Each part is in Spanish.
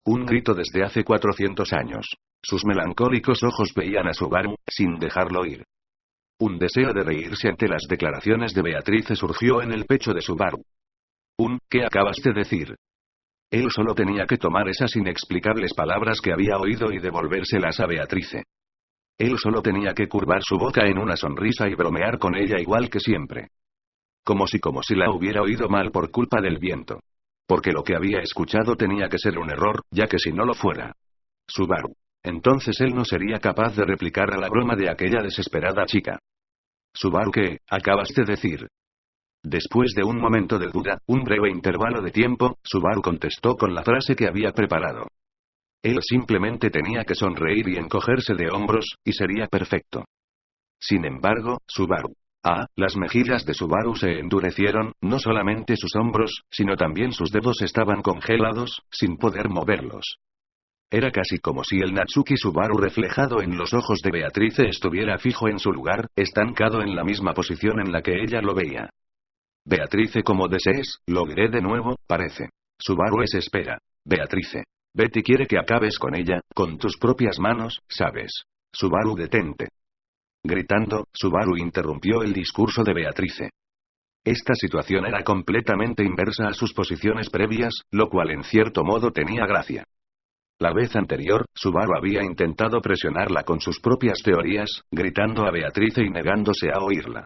Un grito desde hace 400 años. Sus melancólicos ojos veían a Subaru, sin dejarlo ir. Un deseo de reírse ante las declaraciones de Beatrice surgió en el pecho de Subaru. ¿Qué acabas de decir? Él solo tenía que tomar esas inexplicables palabras que había oído y devolvérselas a Beatrice. Él solo tenía que curvar su boca en una sonrisa y bromear con ella igual que siempre. Como si la hubiera oído mal por culpa del viento. Porque lo que había escuchado tenía que ser un error, ya que si no lo fuera. Subaru. Entonces él no sería capaz de replicar a la broma de aquella desesperada chica. Subaru, ¿qué acabas de decir? Después de un momento de duda, un breve intervalo de tiempo, Subaru contestó con la frase que había preparado. Él simplemente tenía que sonreír y encogerse de hombros, y sería perfecto. Sin embargo, Subaru. Las mejillas de Subaru se endurecieron, no solamente sus hombros, sino también sus dedos estaban congelados, sin poder moverlos. Era casi como si el Natsuki Subaru reflejado en los ojos de Beatrice estuviera fijo en su lugar, estancado en la misma posición en la que ella lo veía. Beatrice, como desees, lo diré de nuevo, parece. Subaru espera. Beatrice. Betty quiere que acabes con ella, con tus propias manos, ¿sabes? Subaru, detente. Gritando, Subaru interrumpió el discurso de Beatrice. Esta situación era completamente inversa a sus posiciones previas, lo cual en cierto modo tenía gracia. La vez anterior, Subaru había intentado presionarla con sus propias teorías, gritando a Beatrice y negándose a oírla.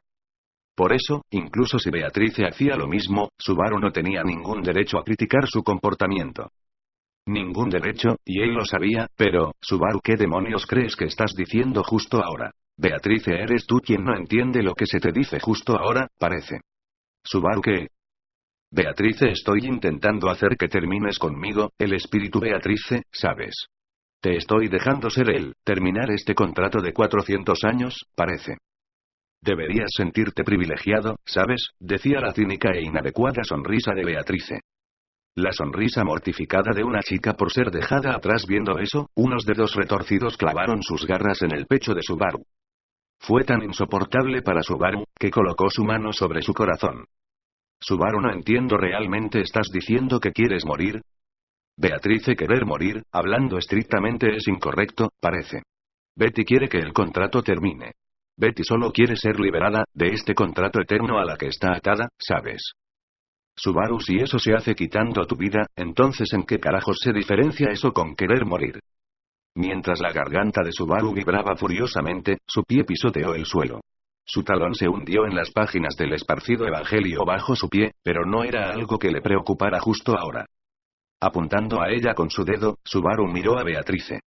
Por eso, incluso si Beatrice hacía lo mismo, Subaru no tenía ningún derecho a criticar su comportamiento. Ningún derecho, y él lo sabía, pero, Subaru, ¿qué demonios crees que estás diciendo justo ahora? Beatrice, eres tú quien no entiende lo que se te dice justo ahora, parece. Subaru, ¿qué? Beatrice, estoy intentando hacer que termines conmigo, el espíritu Beatrice, ¿sabes? Te estoy dejando ser él, terminar este contrato de 400 años, parece. Deberías sentirte privilegiado, ¿sabes? Decía la cínica e inadecuada sonrisa de Beatrice. La sonrisa mortificada de una chica por ser dejada atrás. Viendo eso, unos dedos retorcidos clavaron sus garras en el pecho de Subaru. Fue tan insoportable para Subaru, que colocó su mano sobre su corazón. Subaru, no entiendo, ¿realmente estás diciendo que quieres morir? Beatrice, querer morir, hablando estrictamente es incorrecto, parece. Betty quiere que el contrato termine. Betty solo quiere ser liberada, de este contrato eterno a la que está atada, ¿sabes? Subaru, si eso se hace quitando tu vida, entonces ¿en qué carajos se diferencia eso con querer morir? Mientras la garganta de Subaru vibraba furiosamente, su pie pisoteó el suelo. Su talón se hundió en las páginas del esparcido evangelio bajo su pie, pero no era algo que le preocupara justo ahora. Apuntando a ella con su dedo, Subaru miró a Beatrice.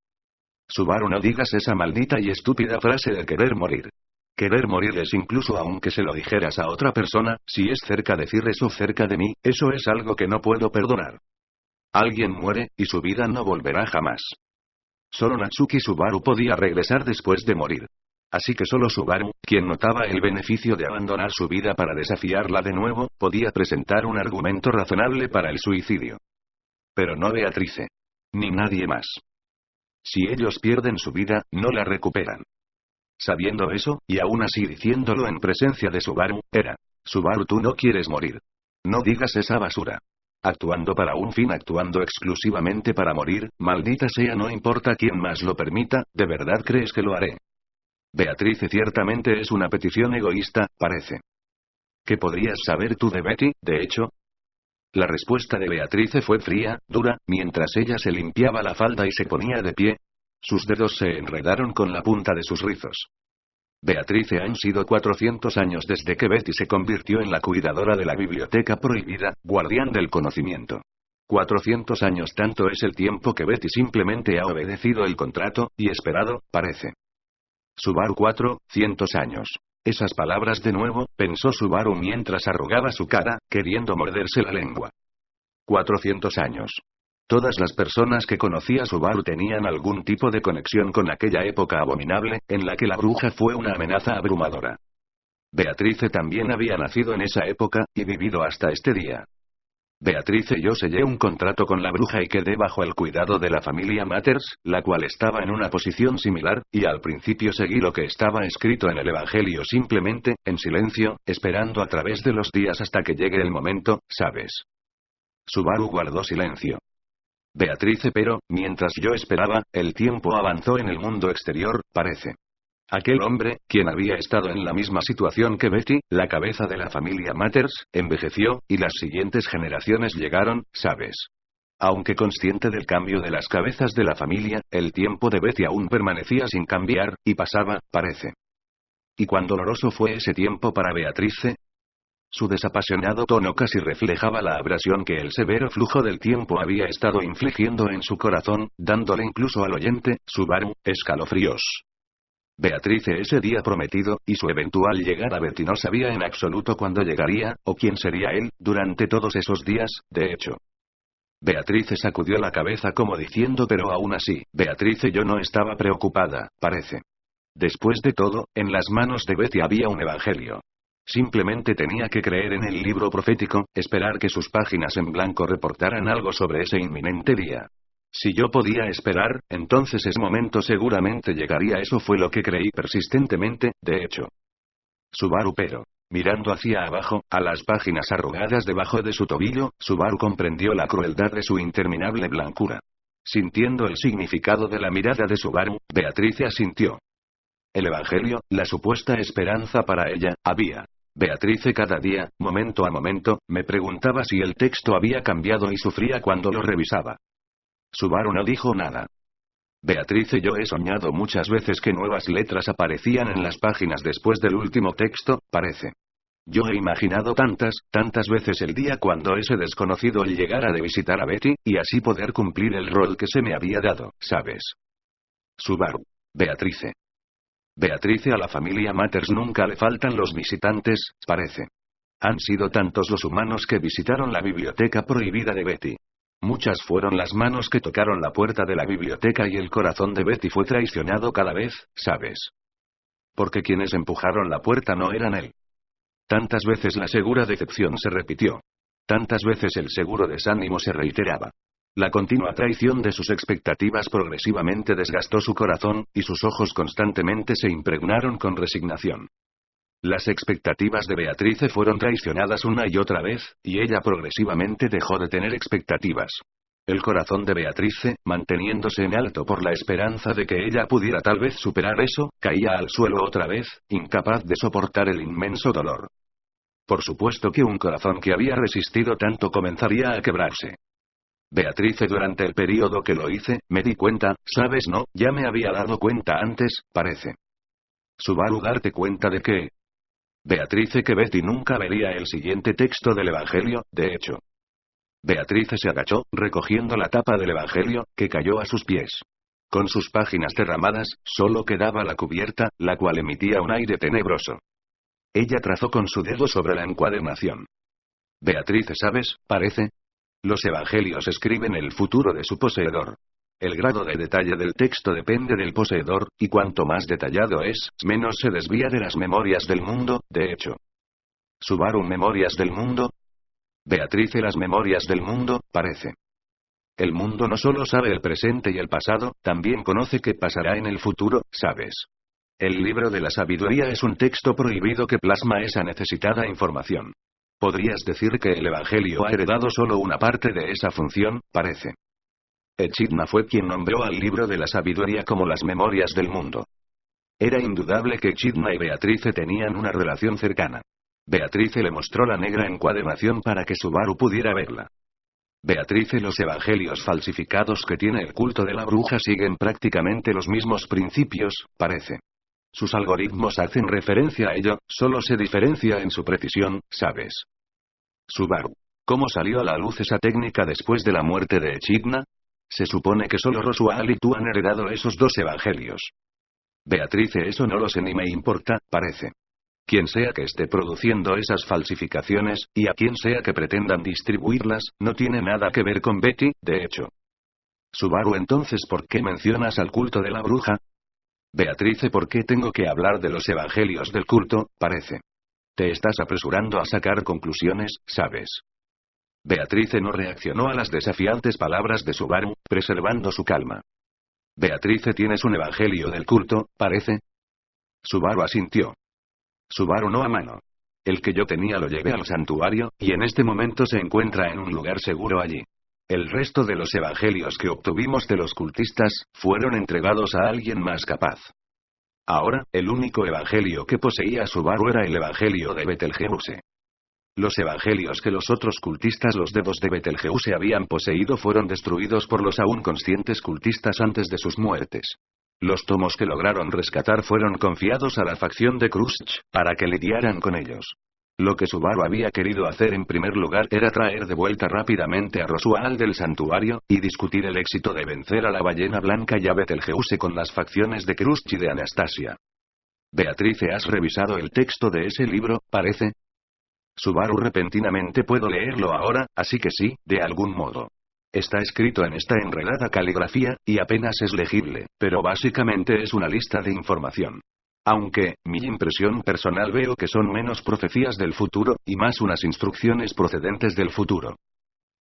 Subaru, no digas esa maldita y estúpida frase de querer morir. Querer morir es, incluso aunque se lo dijeras a otra persona, si es cerca decir eso cerca de mí, eso es algo que no puedo perdonar. Alguien muere, y su vida no volverá jamás. Solo Natsuki Subaru podía regresar después de morir. Así que solo Subaru, quien notaba el beneficio de abandonar su vida para desafiarla de nuevo, podía presentar un argumento razonable para el suicidio. Pero no Beatrice. Ni nadie más. Si ellos pierden su vida, no la recuperan. Sabiendo eso, y aún así diciéndolo en presencia de Subaru, era. Subaru, tú no quieres morir. No digas esa basura. Actuando para un fin, actuando exclusivamente para morir, maldita sea, no importa quién más lo permita, ¿de verdad crees que lo haré? Beatrice, ciertamente es una petición egoísta, parece. ¿Qué podrías saber tú de Betty, de hecho? La respuesta de Beatrice fue fría, dura, mientras ella se limpiaba la falda y se ponía de pie. Sus dedos se enredaron con la punta de sus rizos. Beatrice, han sido 400 años desde que Betty se convirtió en la cuidadora de la biblioteca prohibida, guardián del conocimiento. 400 años, tanto es el tiempo que Betty simplemente ha obedecido el contrato, y esperado, parece. Subaru, 400 años. Esas palabras de nuevo, pensó Subaru mientras arrugaba su cara, queriendo morderse la lengua. 400 años. Todas las personas que conocía Subaru tenían algún tipo de conexión con aquella época abominable, en la que la bruja fue una amenaza abrumadora. Beatrice también había nacido en esa época, y vivido hasta este día. Beatrice, yo sellé un contrato con la bruja y quedé bajo el cuidado de la familia Matters, la cual estaba en una posición similar, y al principio seguí lo que estaba escrito en el Evangelio simplemente, en silencio, esperando a través de los días hasta que llegue el momento, ¿sabes? Subaru guardó silencio. Beatrice, pero, mientras yo esperaba, el tiempo avanzó en el mundo exterior, parece. Aquel hombre, quien había estado en la misma situación que Betty, la cabeza de la familia Matters, envejeció, y las siguientes generaciones llegaron, ¿sabes? Aunque consciente del cambio de las cabezas de la familia, el tiempo de Betty aún permanecía sin cambiar, y pasaba, parece. ¿Y cuán doloroso fue ese tiempo para Beatrice? Su desapasionado tono casi reflejaba la abrasión que el severo flujo del tiempo había estado infligiendo en su corazón, dándole incluso al oyente, Subaru, escalofríos. Beatrice ese día prometido, y su eventual llegada. Betty no sabía en absoluto cuándo llegaría, o quién sería él, durante todos esos días, de hecho. Beatrice sacudió la cabeza como diciendo, pero aún así, Beatrice, yo no estaba preocupada, parece. Después de todo, en las manos de Betty había un evangelio. Simplemente tenía que creer en el libro profético, esperar que sus páginas en blanco reportaran algo sobre ese inminente día. Si yo podía esperar, entonces ese momento seguramente llegaría. Eso fue lo que creí persistentemente, de hecho. Subaru, pero, mirando hacia abajo, a las páginas arrugadas debajo de su tobillo, Subaru comprendió la crueldad de su interminable blancura. Sintiendo el significado de la mirada de Subaru, Beatrice asintió. El evangelio, la supuesta esperanza para ella, había. Beatrice cada día, momento a momento, me preguntaba si el texto había cambiado y sufría cuando lo revisaba. Subaru no dijo nada. Beatrice, yo he soñado muchas veces que nuevas letras aparecían en las páginas después del último texto, parece. Yo he imaginado tantas veces el día cuando ese desconocido llegara de visitar a Betty, y así poder cumplir el rol que se me había dado, ¿sabes? Subaru. Beatrice. Beatrice, a la familia Matters nunca le faltan los visitantes, parece. Han sido tantos los humanos que visitaron la biblioteca prohibida de Betty. Muchas fueron las manos que tocaron la puerta de la biblioteca y el corazón de Betty fue traicionado cada vez, ¿sabes? Porque quienes empujaron la puerta no eran él. Tantas veces la segura decepción se repitió. Tantas veces el seguro desánimo se reiteraba. La continua traición de sus expectativas progresivamente desgastó su corazón, y sus ojos constantemente se impregnaron con resignación. Las expectativas de Beatrice fueron traicionadas una y otra vez, y ella progresivamente dejó de tener expectativas. El corazón de Beatrice, manteniéndose en alto por la esperanza de que ella pudiera tal vez superar eso, caía al suelo otra vez, incapaz de soportar el inmenso dolor. Por supuesto que un corazón que había resistido tanto comenzaría a quebrarse. Beatrice, durante el periodo que lo hice, me di cuenta, ¿sabes? No, ya me había dado cuenta antes, parece. Subaru, darte cuenta de que... Beatrice, que Betty nunca vería el siguiente texto del Evangelio, de hecho. Beatrice se agachó, recogiendo la tapa del Evangelio, que cayó a sus pies. Con sus páginas derramadas, solo quedaba la cubierta, la cual emitía un aire tenebroso. Ella trazó con su dedo sobre la encuadernación. Beatrice, ¿sabes? Parece. Los Evangelios escriben el futuro de su poseedor. El grado de detalle del texto depende del poseedor, y cuanto más detallado es, menos se desvía de las memorias del mundo, de hecho. Subaru, ¿memorias del mundo? Beatrice, las memorias del mundo, parece. El mundo no solo sabe el presente y el pasado, también conoce qué pasará en el futuro, ¿sabes? El libro de la sabiduría es un texto prohibido que plasma esa necesitada información. Podrías decir que el Evangelio ha heredado solo una parte de esa función, parece. Echidna fue quien nombró al libro de la sabiduría como las memorias del mundo. Era indudable que Echidna y Beatrice tenían una relación cercana. Beatrice le mostró la negra encuadernación para que Subaru pudiera verla. Beatrice, los evangelios falsificados que tiene el culto de la bruja siguen prácticamente los mismos principios, parece. Sus algoritmos hacen referencia a ello, solo se diferencia en su precisión, ¿sabes? Subaru. ¿Cómo salió a la luz esa técnica después de la muerte de Echidna? Se supone que solo Roswell y tú han heredado esos dos evangelios. Beatrice, eso no lo sé ni me importa, parece. Quien sea que esté produciendo esas falsificaciones, y a quien sea que pretendan distribuirlas, no tiene nada que ver con Betty, de hecho. Subaru, entonces, ¿por qué mencionas al culto de la bruja? Beatrice, ¿por qué tengo que hablar de los evangelios del culto? Parece. Te estás apresurando a sacar conclusiones, ¿sabes? Beatrice no reaccionó a las desafiantes palabras de Subaru, preservando su calma. Beatrice, ¿tienes un evangelio del culto, parece? Subaru asintió. Subaru, no a mano. El que yo tenía lo llevé al santuario, y en este momento se encuentra en un lugar seguro allí. El resto de los evangelios que obtuvimos de los cultistas, fueron entregados a alguien más capaz. Ahora, el único evangelio que poseía Subaru era el evangelio de Betelgeuse. Los evangelios que los otros cultistas, los dedos de Betelgeuse, habían poseído fueron destruidos por los aún conscientes cultistas antes de sus muertes. Los tomos que lograron rescatar fueron confiados a la facción de Krushch, para que lidiaran con ellos. Lo que Subaru había querido hacer en primer lugar era traer de vuelta rápidamente a Roswell del santuario, y discutir el éxito de vencer a la ballena blanca y a Betelgeuse con las facciones de Krushch y de Anastasia. Beatrice, ¿has revisado el texto de ese libro, parece? Subaru, repentinamente puedo leerlo ahora, así que sí, de algún modo. Está escrito en esta enredada caligrafía, y apenas es legible, pero básicamente es una lista de información. Aunque, mi impresión personal, veo que son menos profecías del futuro, y más unas instrucciones procedentes del futuro.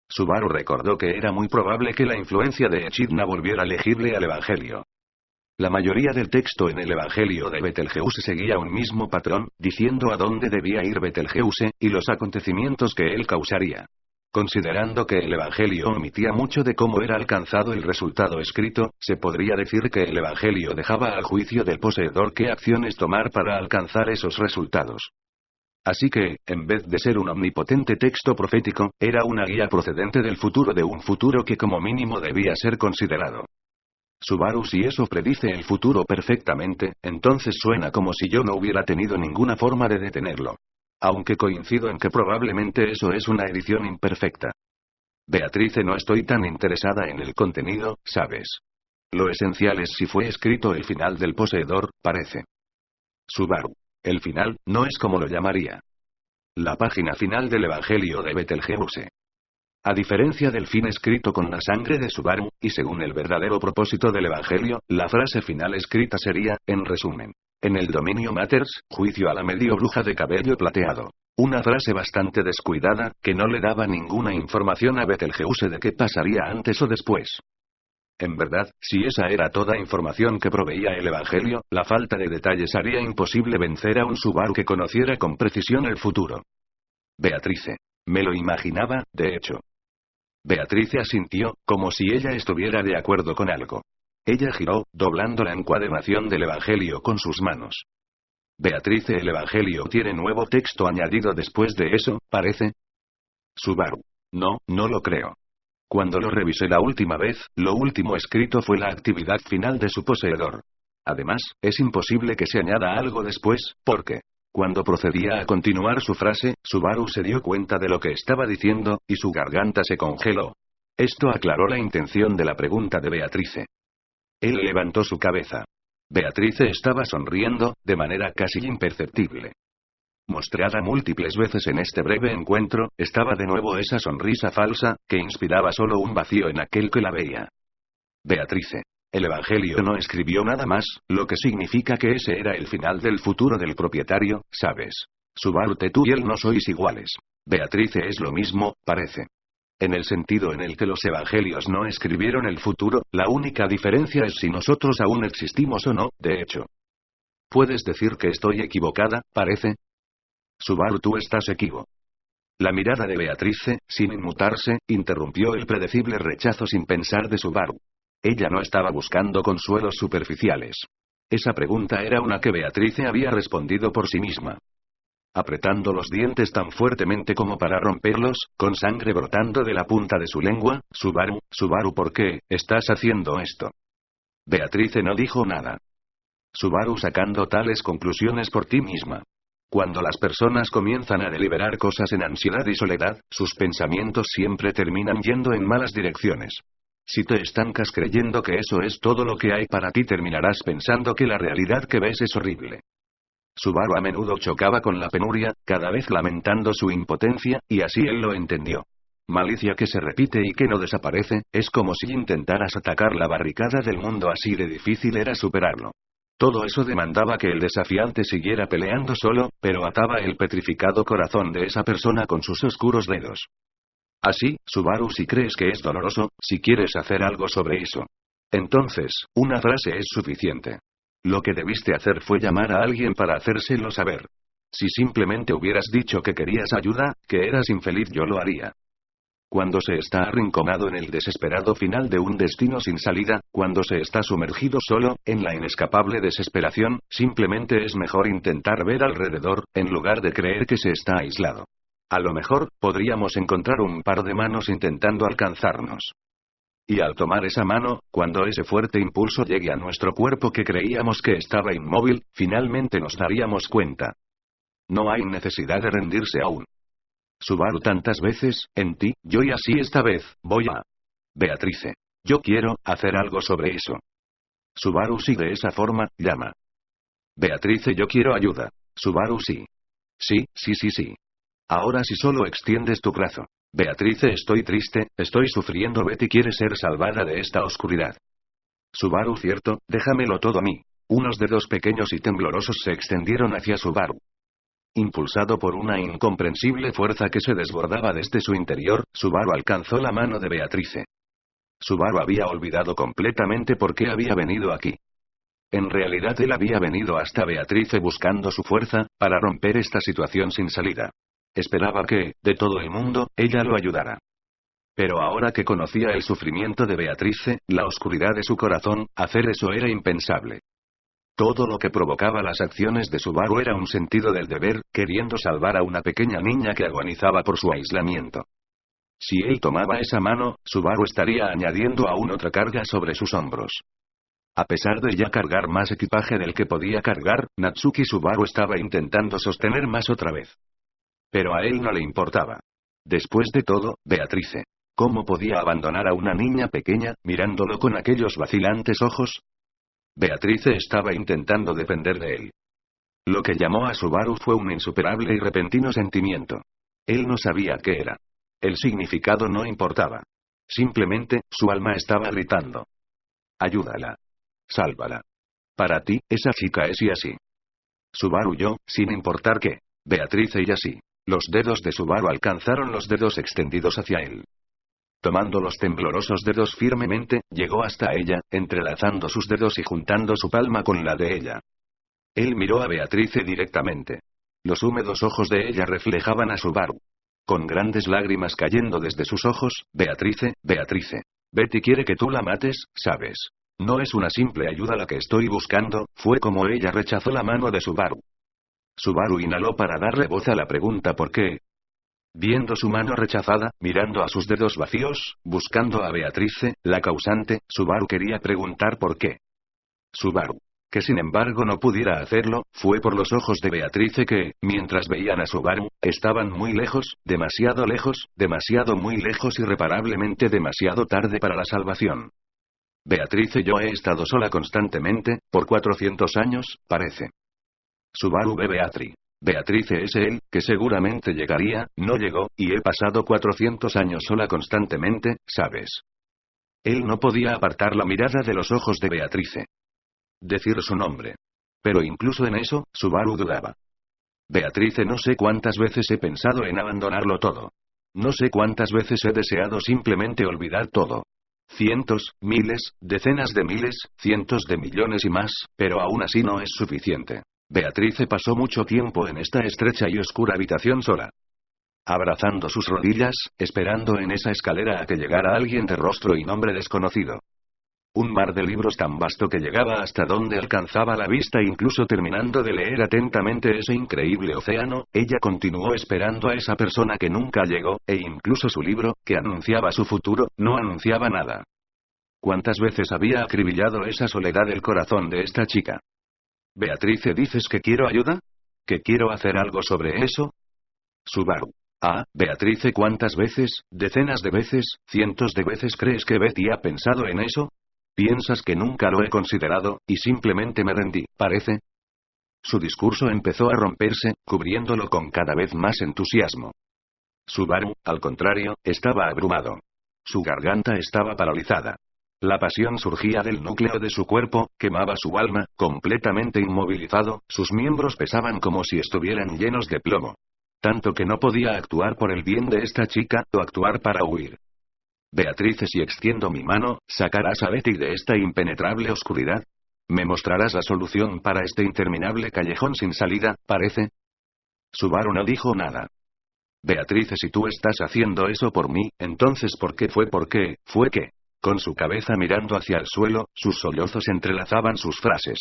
Subaru recordó que era muy probable que la influencia de Echidna volviera legible al Evangelio. La mayoría del texto en el Evangelio de Betelgeuse seguía un mismo patrón, diciendo a dónde debía ir Betelgeuse, y los acontecimientos que él causaría. Considerando que el Evangelio omitía mucho de cómo era alcanzado el resultado escrito, se podría decir que el Evangelio dejaba al juicio del poseedor qué acciones tomar para alcanzar esos resultados. Así que, en vez de ser un omnipotente texto profético, era una guía procedente del futuro, de un futuro que como mínimo debía ser considerado. Subaru, si eso predice el futuro perfectamente, entonces suena como si yo no hubiera tenido ninguna forma de detenerlo. Aunque coincido en que probablemente eso es una edición imperfecta. Beatrice, no estoy tan interesada en el contenido, ¿sabes? Lo esencial es si fue escrito el final del poseedor, parece. Subaru. El final, no es como lo llamaría. La página final del Evangelio de Betelgeuse. A diferencia del fin escrito con la sangre de Subaru, y según el verdadero propósito del Evangelio, la frase final escrita sería, en resumen: en el Dominio Matters, juicio a la medio bruja de cabello plateado. Una frase bastante descuidada, que no le daba ninguna información a Betelgeuse de qué pasaría antes o después. En verdad, si esa era toda información que proveía el Evangelio, la falta de detalles haría imposible vencer a un Subaru que conociera con precisión el futuro. Beatrice. Me lo imaginaba, de hecho. Beatrice asintió, como si ella estuviera de acuerdo con algo. Ella giró, doblando la encuadernación del Evangelio con sus manos. Beatrice, el Evangelio tiene nuevo texto añadido después de eso, parece. Subaru. No, no lo creo. Cuando lo revisé la última vez, lo último escrito fue la actividad final de su poseedor. Además, es imposible que se añada algo después, porque... Cuando procedía a continuar su frase, Subaru se dio cuenta de lo que estaba diciendo, y su garganta se congeló. Esto aclaró la intención de la pregunta de Beatrice. Él levantó su cabeza. Beatrice estaba sonriendo, de manera casi imperceptible. Mostrada múltiples veces en este breve encuentro, estaba de nuevo esa sonrisa falsa, que inspiraba solo un vacío en aquel que la veía. Beatrice. El Evangelio no escribió nada más, lo que significa que ese era el final del futuro del propietario, ¿sabes? Subaru, tú y él no sois iguales. Beatrice, es lo mismo, parece. En el sentido en el que los Evangelios no escribieron el futuro, la única diferencia es si nosotros aún existimos o no, de hecho. ¿Puedes decir que estoy equivocada, parece? Subaru, tú estás equivocado. La mirada de Beatrice, sin inmutarse, interrumpió el predecible rechazo sin pensar de Subaru. Ella no estaba buscando consuelos superficiales. Esa pregunta era una que Beatrice había respondido por sí misma. Apretando los dientes tan fuertemente como para romperlos, con sangre brotando de la punta de su lengua, Subaru, ¿por qué estás haciendo esto? Beatrice no dijo nada. Subaru, sacando tales conclusiones por ti misma. Cuando las personas comienzan a deliberar cosas en ansiedad y soledad, sus pensamientos siempre terminan yendo en malas direcciones. Si te estancas creyendo que eso es todo lo que hay para ti, terminarás pensando que la realidad que ves es horrible. Subaru a menudo chocaba con la penuria, cada vez lamentando su impotencia, y así él lo entendió. Malicia que se repite y que no desaparece, es como si intentaras atacar la barricada del mundo, así de difícil era superarlo. Todo eso demandaba que el desafiante siguiera peleando solo, pero ataba el petrificado corazón de esa persona con sus oscuros dedos. Así, Subaru, si crees que es doloroso, si quieres hacer algo sobre eso. Entonces, una frase es suficiente. Lo que debiste hacer fue llamar a alguien para hacérselo saber. Si simplemente hubieras dicho que querías ayuda, que eras infeliz, yo lo haría. Cuando se está arrinconado en el desesperado final de un destino sin salida, cuando se está sumergido solo, en la inescapable desesperación, simplemente es mejor intentar ver alrededor, en lugar de creer que se está aislado. A lo mejor, podríamos encontrar un par de manos intentando alcanzarnos. Y al tomar esa mano, cuando ese fuerte impulso llegue a nuestro cuerpo que creíamos que estaba inmóvil, finalmente nos daríamos cuenta. No hay necesidad de rendirse aún. Subaru, tantas veces, en ti, yo, y así esta vez, voy a... Beatrice. Yo quiero hacer algo sobre eso. Subaru, sí, de esa forma, llama. Beatrice, yo quiero ayuda. Subaru, sí. Sí, sí, sí, sí. Ahora si solo extiendes tu brazo. Beatrice, estoy triste, estoy sufriendo. Betty quiere ser salvada de esta oscuridad. Subaru, cierto, déjamelo todo a mí. Unos dedos pequeños y temblorosos se extendieron hacia Subaru. Impulsado por una incomprensible fuerza que se desbordaba desde su interior, Subaru alcanzó la mano de Beatrice. Subaru había olvidado completamente por qué había venido aquí. En realidad él había venido hasta Beatrice buscando su fuerza, para romper esta situación sin salida. Esperaba que, de todo el mundo, ella lo ayudara. Pero ahora que conocía el sufrimiento de Beatrice, la oscuridad de su corazón, hacer eso era impensable. Todo lo que provocaba las acciones de Subaru era un sentido del deber, queriendo salvar a una pequeña niña que agonizaba por su aislamiento. Si él tomaba esa mano, Subaru estaría añadiendo aún otra carga sobre sus hombros. A pesar de ya cargar más equipaje del que podía cargar, Natsuki Subaru estaba intentando sostener más otra vez. Pero a él no le importaba. Después de todo, Beatrice. ¿Cómo podía abandonar a una niña pequeña, mirándolo con aquellos vacilantes ojos? Beatrice estaba intentando depender de él. Lo que llamó a Subaru fue un insuperable y repentino sentimiento. Él no sabía qué era. El significado no importaba. Simplemente, su alma estaba gritando. Ayúdala. Sálvala. Para ti, esa chica es y así. Subaru, yo, sin importar qué. Beatrice y así. Los dedos de Subaru alcanzaron los dedos extendidos hacia él. Tomando los temblorosos dedos firmemente, llegó hasta ella, entrelazando sus dedos y juntando su palma con la de ella. Él miró a Beatrice directamente. Los húmedos ojos de ella reflejaban a Subaru. Con grandes lágrimas cayendo desde sus ojos, Beatrice, Beatrice. Betty quiere que tú la mates, ¿sabes? No es una simple ayuda la que estoy buscando, fue como ella rechazó la mano de Subaru. Subaru inhaló para darle voz a la pregunta ¿por qué? Viendo su mano rechazada, mirando a sus dedos vacíos, buscando a Beatrice, la causante, Subaru quería preguntar por qué. Subaru. Que sin embargo no pudiera hacerlo, fue por los ojos de Beatrice que, mientras veían a Subaru, estaban muy lejos, demasiado muy lejos, irreparablemente demasiado tarde para la salvación. Beatrice, yo he estado sola constantemente, por 400 años, parece. Subaru ve Beatriz. Beatrice es él, que seguramente llegaría, no llegó, y he pasado 400 años sola constantemente, ¿sabes? Él no podía apartar la mirada de los ojos de Beatrice. Decir su nombre. Pero incluso en eso, Subaru dudaba. Beatrice, no sé cuántas veces he pensado en abandonarlo todo. No sé cuántas veces he deseado simplemente olvidar todo. Cientos, miles, decenas de miles, cientos de millones y más, pero aún así no es suficiente. Beatrice pasó mucho tiempo en esta estrecha y oscura habitación sola. Abrazando sus rodillas, esperando en esa escalera a que llegara alguien de rostro y nombre desconocido. Un mar de libros tan vasto que llegaba hasta donde alcanzaba la vista, incluso terminando de leer atentamente ese increíble océano, ella continuó esperando a esa persona que nunca llegó, e incluso su libro, que anunciaba su futuro, no anunciaba nada. ¿Cuántas veces había acribillado esa soledad el corazón de esta chica? Beatrice, ¿dices que quiero ayuda? ¿Que quiero hacer algo sobre eso? Subaru. Ah, Beatrice, ¿cuántas veces, decenas de veces, cientos de veces crees que Betty ha pensado en eso? ¿Piensas que nunca lo he considerado, y simplemente me rendí, parece? Su discurso empezó a romperse, cubriéndolo con cada vez más entusiasmo. Subaru, al contrario, estaba abrumado. Su garganta estaba paralizada. La pasión surgía del núcleo de su cuerpo, quemaba su alma, completamente inmovilizado, sus miembros pesaban como si estuvieran llenos de plomo. Tanto que no podía actuar por el bien de esta chica, o actuar para huir. Beatrice, si extiendo mi mano, ¿sacarás a Betty de esta impenetrable oscuridad? ¿Me mostrarás la solución para este interminable callejón sin salida, parece? Subaru no dijo nada. Beatrice, si tú estás haciendo eso por mí, entonces ¿por qué fue que? Con su cabeza mirando hacia el suelo, sus sollozos entrelazaban sus frases.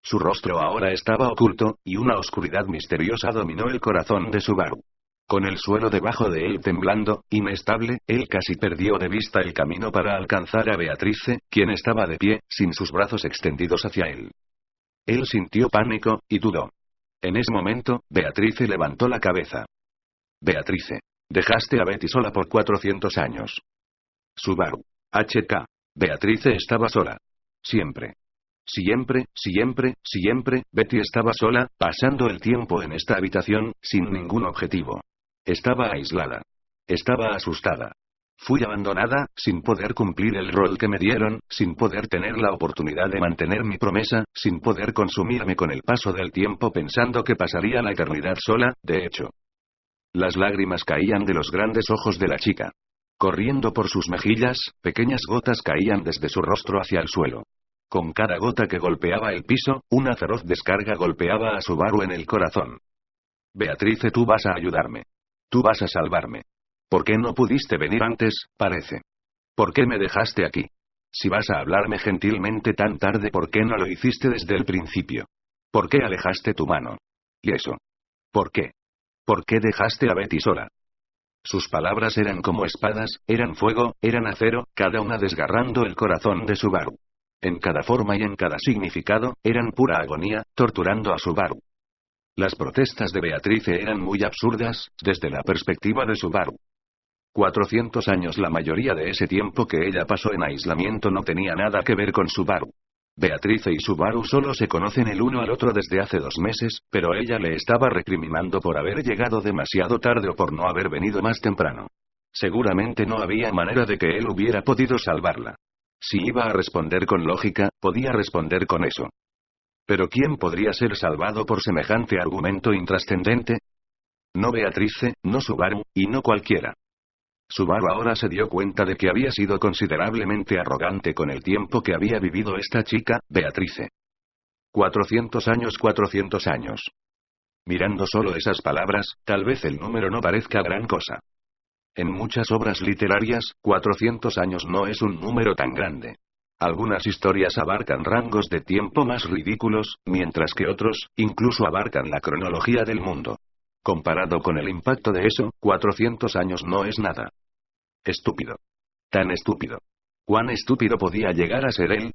Su rostro ahora estaba oculto, y una oscuridad misteriosa dominó el corazón de Subaru. Con el suelo debajo de él temblando, inestable, él casi perdió de vista el camino para alcanzar a Beatrice, quien estaba de pie, sin sus brazos extendidos hacia él. Él sintió pánico, y dudó. En ese momento, Beatrice levantó la cabeza. Beatrice. Dejaste a Betty sola por 400 años. Subaru. HK. Beatrice estaba sola. Siempre. Siempre, Betty estaba sola, pasando el tiempo en esta habitación, sin ningún objetivo. Estaba aislada. Estaba asustada. Fui abandonada, sin poder cumplir el rol que me dieron, sin poder tener la oportunidad de mantener mi promesa, sin poder consumirme con el paso del tiempo pensando que pasaría la eternidad sola, de hecho. Las lágrimas caían de los grandes ojos de la chica. Corriendo por sus mejillas, pequeñas gotas caían desde su rostro hacia el suelo. Con cada gota que golpeaba el piso, una feroz descarga golpeaba a Subaru en el corazón. Beatrice, tú vas a ayudarme. Tú vas a salvarme. ¿Por qué no pudiste venir antes, parece? ¿Por qué me dejaste aquí? Si vas a hablarme gentilmente tan tarde, ¿por qué no lo hiciste desde el principio? ¿Por qué alejaste tu mano? ¿Y eso? ¿Por qué? ¿Por qué dejaste a Betty sola? Sus palabras eran como espadas, eran fuego, eran acero, cada una desgarrando el corazón de Subaru. En cada forma y en cada significado, eran pura agonía, torturando a Subaru. Las protestas de Beatrice eran muy absurdas, desde la perspectiva de Subaru. 400 años, la mayoría de ese tiempo que ella pasó en aislamiento no tenía nada que ver con Subaru. Beatrice y Subaru solo se conocen el uno al otro desde hace 2 meses, pero ella le estaba recriminando por haber llegado demasiado tarde o por no haber venido más temprano. Seguramente no había manera de que él hubiera podido salvarla. Si iba a responder con lógica, podía responder con eso. Pero ¿quién podría ser salvado por semejante argumento intrascendente? No Beatrice, no Subaru, y no cualquiera. Subaru ahora se dio cuenta de que había sido considerablemente arrogante con el tiempo que había vivido esta chica, Beatrice. 400 años. Mirando solo esas palabras, tal vez el número no parezca gran cosa. En muchas obras literarias, 400 años no es un número tan grande. Algunas historias abarcan rangos de tiempo más ridículos, mientras que otros, incluso abarcan la cronología del mundo. Comparado con el impacto de eso, 400 años no es nada. Estúpido. Tan estúpido. ¿Cuán estúpido podía llegar a ser él?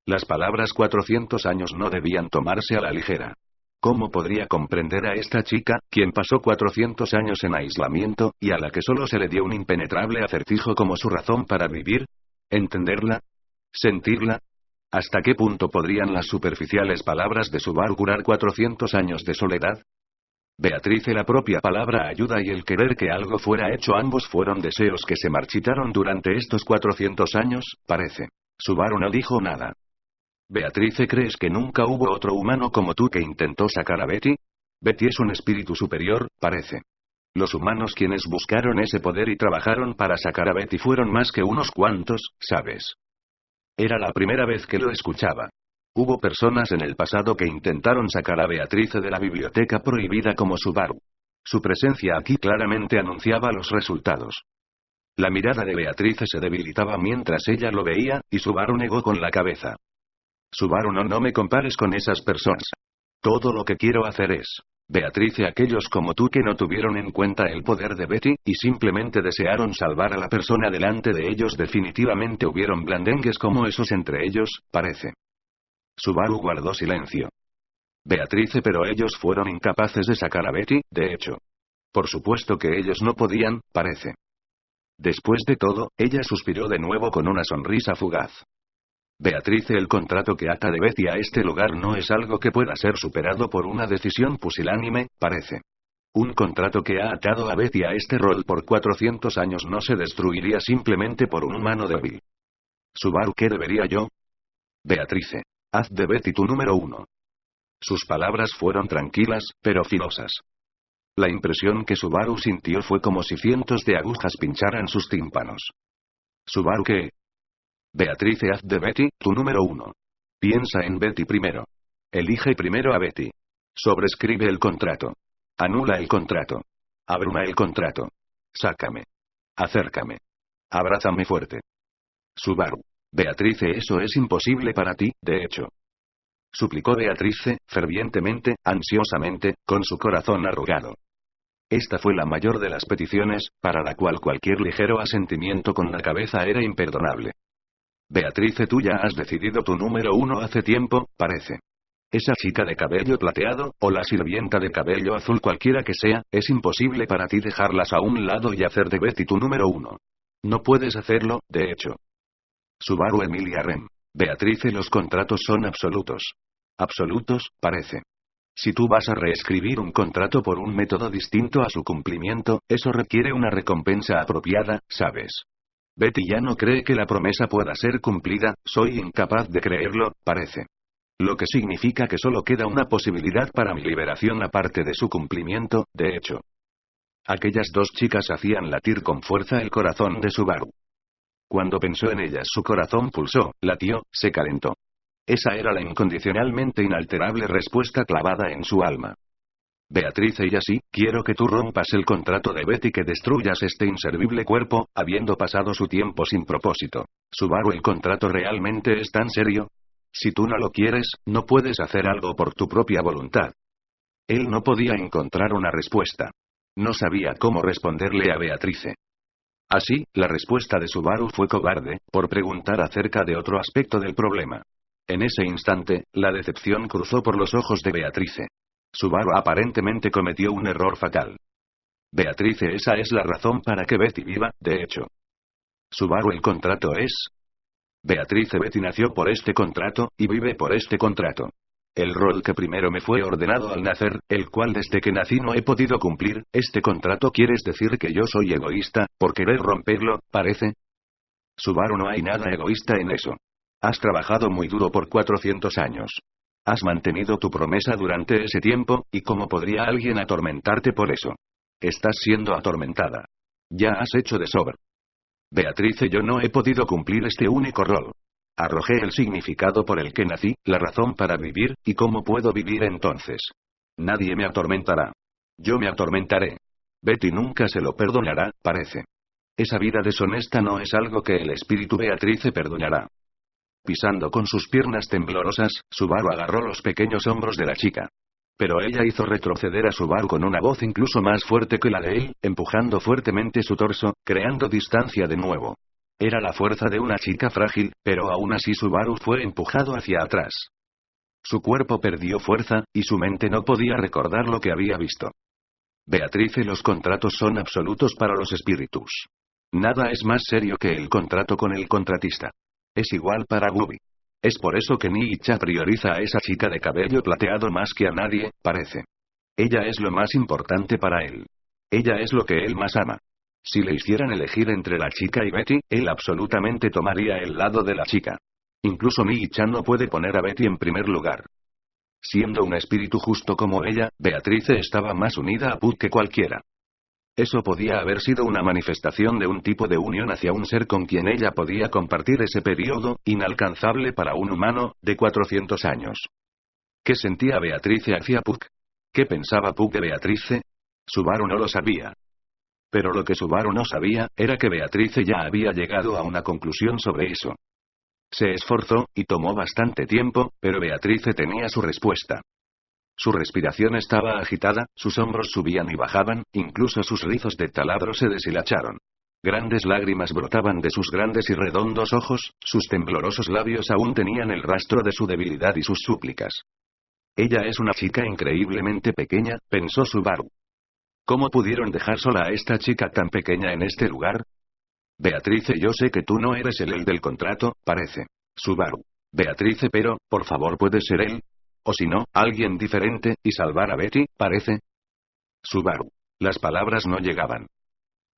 Las palabras 400 años no debían tomarse a la ligera. ¿Cómo podría comprender a esta chica, quien pasó 400 años en aislamiento, y a la que solo se le dio un impenetrable acertijo como su razón para vivir? ¿Entenderla? ¿Sentirla? ¿Hasta qué punto podrían las superficiales palabras de Subaru curar 400 años de soledad? Beatrice, la propia palabra ayuda y el querer que algo fuera hecho, ambos fueron deseos que se marchitaron durante estos 400 años, parece. Subaru no dijo nada. Beatrice, ¿crees que nunca hubo otro humano como tú que intentó sacar a Betty? Betty es un espíritu superior, parece. Los humanos quienes buscaron ese poder y trabajaron para sacar a Betty fueron más que unos cuantos, ¿sabes? Era la primera vez que lo escuchaba. Hubo personas en el pasado que intentaron sacar a Beatrice de la biblioteca prohibida como Subaru. Su presencia aquí claramente anunciaba los resultados. La mirada de Beatrice se debilitaba mientras ella lo veía, y Subaru negó con la cabeza. Subaru, no me compares con esas personas. Todo lo que quiero hacer es, Beatrice, aquellos como tú que no tuvieron en cuenta el poder de Betty, y simplemente desearon salvar a la persona delante de ellos, definitivamente hubieron blandengues como esos entre ellos, parece. Subaru guardó silencio. Beatrice, pero ellos fueron incapaces de sacar a Betty, de hecho. Por supuesto que ellos no podían, parece. Después de todo, ella suspiró de nuevo con una sonrisa fugaz. Beatrice, el contrato que ata de Betty a este lugar no es algo que pueda ser superado por una decisión pusilánime, parece. Un contrato que ha atado a Betty a este rol por 400 años no se destruiría simplemente por un humano débil. Subaru, ¿qué debería yo? Beatrice, haz de Betty tu número 1. Sus palabras fueron tranquilas, pero filosas. La impresión que Subaru sintió fue como si cientos de agujas pincharan sus tímpanos. Subaru, ¿qué? Beatrice, haz de Betty tu número 1. Piensa en Betty primero. Elige primero a Betty. Sobrescribe el contrato. Anula el contrato. Abruma el contrato. Sácame. Acércame. Abrázame fuerte. Subaru. Beatrice, eso es imposible para ti, de hecho. Suplicó Beatrice, fervientemente, ansiosamente, con su corazón arrugado. Esta fue la mayor de las peticiones, para la cual cualquier ligero asentimiento con la cabeza era imperdonable. Beatrice, tú ya has decidido tu número uno hace tiempo, parece. Esa chica de cabello plateado, o la sirvienta de cabello azul cualquiera que sea, es imposible para ti dejarlas a un lado y hacer de Betty tu número uno. No puedes hacerlo, de hecho. Subaru Emilia Rem. Beatrice, los contratos son absolutos. Absolutos, parece. Si tú vas a reescribir un contrato por un método distinto a su cumplimiento, eso requiere una recompensa apropiada, ¿sabes? Betty ya no cree que la promesa pueda ser cumplida, soy incapaz de creerlo, parece. Lo que significa que solo queda una posibilidad para mi liberación aparte de su cumplimiento, de hecho. Aquellas dos chicas hacían latir con fuerza el corazón de Subaru. Cuando pensó en ellas su corazón pulsó, latió, se calentó. Esa era la incondicionalmente inalterable respuesta clavada en su alma. Beatrice, y así, quiero que tú rompas el contrato de Betty, que destruyas este inservible cuerpo, habiendo pasado su tiempo sin propósito. Subaru, ¿el contrato realmente es tan serio? Si tú no lo quieres, no puedes hacer algo por tu propia voluntad. Él no podía encontrar una respuesta. No sabía cómo responderle a Beatrice. Así, la respuesta de Subaru fue cobarde, por preguntar acerca de otro aspecto del problema. En ese instante, la decepción cruzó por los ojos de Beatrice. Subaru aparentemente cometió un error fatal. Beatrice, esa es la razón para que Betty viva, de hecho. Subaru, el contrato es... Beatrice, Betty nació por este contrato, y vive por este contrato. El rol que primero me fue ordenado al nacer, el cual desde que nací no he podido cumplir, este contrato. ¿Quieres decir que yo soy egoísta, por querer romperlo, parece? Subaru, no hay nada egoísta en eso. Has trabajado muy duro por 400 años. Has mantenido tu promesa durante ese tiempo, y ¿cómo podría alguien atormentarte por eso? Estás siendo atormentada. Ya has hecho de sobra. Beatrice, yo no he podido cumplir este único rol. Arrojé el significado por el que nací, la razón para vivir, ¿y cómo puedo vivir entonces? Nadie me atormentará. Yo me atormentaré. Betty nunca se lo perdonará, parece. Esa vida deshonesta no es algo que el espíritu Beatrice perdonará. Pisando con sus piernas temblorosas, Subaru agarró los pequeños hombros de la chica. Pero ella hizo retroceder a Subaru con una voz incluso más fuerte que la de él, empujando fuertemente su torso, creando distancia de nuevo. Era la fuerza de una chica frágil, pero aún así Subaru fue empujado hacia atrás. Su cuerpo perdió fuerza, y su mente no podía recordar lo que había visto. Beatrice, los contratos son absolutos para los espíritus. Nada es más serio que el contrato con el contratista. Es igual para Gubi. Es por eso que Niicha prioriza a esa chica de cabello plateado más que a nadie, parece. Ella es lo más importante para él. Ella es lo que él más ama. Si le hicieran elegir entre la chica y Betty, él absolutamente tomaría el lado de la chica. Incluso Niicha no puede poner a Betty en primer lugar. Siendo un espíritu justo como ella, Beatrice estaba más unida a Puck que cualquiera. Eso podía haber sido una manifestación de un tipo de unión hacia un ser con quien ella podía compartir ese periodo, inalcanzable para un humano, de 400 años. ¿Qué sentía Beatrice hacia Puck? ¿Qué pensaba Puck de Beatrice? Subaru no lo sabía. Pero lo que Subaru no sabía, era que Beatrice ya había llegado a una conclusión sobre eso. Se esforzó, y tomó bastante tiempo, pero Beatrice tenía su respuesta. Su respiración estaba agitada, sus hombros subían y bajaban, incluso sus rizos de taladro se deshilacharon. Grandes lágrimas brotaban de sus grandes y redondos ojos, sus temblorosos labios aún tenían el rastro de su debilidad y sus súplicas. Ella es una chica increíblemente pequeña, pensó Subaru. ¿Cómo pudieron dejar sola a esta chica tan pequeña en este lugar? Beatrice, yo sé que tú no eres el del contrato, parece. Subaru. Beatrice, pero, por favor, ¿puedes ser él? O si no, alguien diferente, y salvar a Betty, parece. Subaru. Las palabras no llegaban.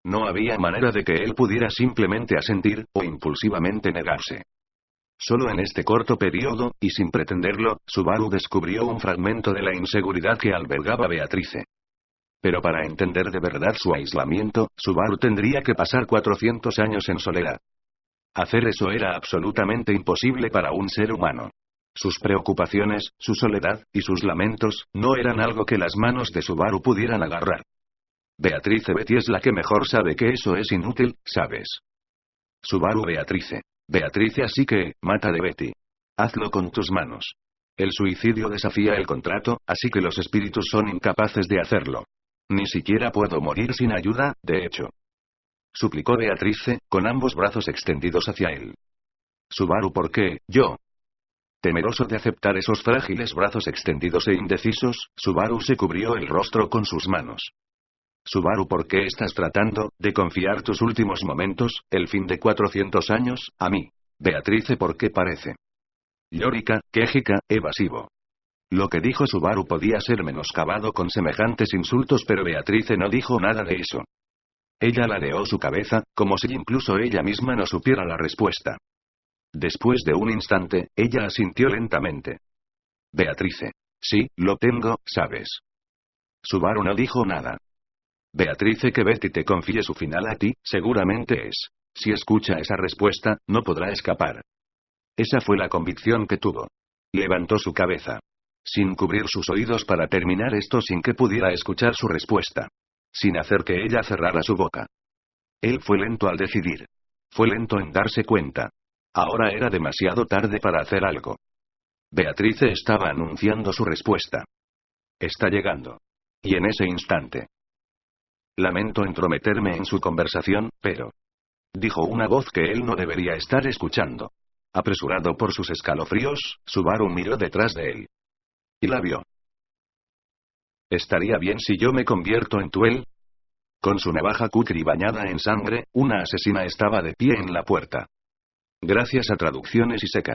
No había manera de que él pudiera simplemente asentir, o impulsivamente negarse. Solo en este corto periodo, y sin pretenderlo, Subaru descubrió un fragmento de la inseguridad que albergaba Beatrice. Pero para entender de verdad su aislamiento, Subaru tendría que pasar 400 años en soledad. Hacer eso era absolutamente imposible para un ser humano. Sus preocupaciones, su soledad, y sus lamentos, no eran algo que las manos de Subaru pudieran agarrar. Beatrice Betty es la que mejor sabe que eso es inútil, ¿sabes? Subaru Beatrice. Beatrice, así que, mata de Betty. Hazlo con tus manos. El suicidio desafía el contrato, así que los espíritus son incapaces de hacerlo. Ni siquiera puedo morir sin ayuda, de hecho. Suplicó Beatrice, con ambos brazos extendidos hacia él. Subaru, ¿por qué, yo? Temeroso de aceptar esos frágiles brazos extendidos e indecisos, Subaru se cubrió el rostro con sus manos. Subaru, ¿por qué estás tratando de confiar tus últimos momentos, el fin de 400 años, a mí? Beatrice, ¿por qué parece llórica, quejica, evasivo? Lo que dijo Subaru podía ser menoscabado con semejantes insultos, pero Beatrice no dijo nada de eso. Ella ladeó su cabeza, como si incluso ella misma no supiera la respuesta. Después de un instante, ella asintió lentamente. Beatrice. Sí, lo tengo, ¿sabes? Subaru no dijo nada. Beatrice, que Betty te confíe su final a ti, seguramente es. Si escucha esa respuesta, no podrá escapar. Esa fue la convicción que tuvo. Levantó su cabeza. Sin cubrir sus oídos para terminar esto sin que pudiera escuchar su respuesta. Sin hacer que ella cerrara su boca. Él fue lento al decidir. Fue lento en darse cuenta. Ahora era demasiado tarde para hacer algo. Beatrice estaba anunciando su respuesta. Está llegando. Y en ese instante. Lamento entrometerme en su conversación, pero... dijo una voz que él no debería estar escuchando. Apresurado por sus escalofríos, Subaru miró detrás de él. Y la vio. ¿Estaría bien si yo me convierto en Tuel? Con su navaja Kukri bañada en sangre, una asesina estaba de pie en la puerta. Gracias a Traducciones y Seca.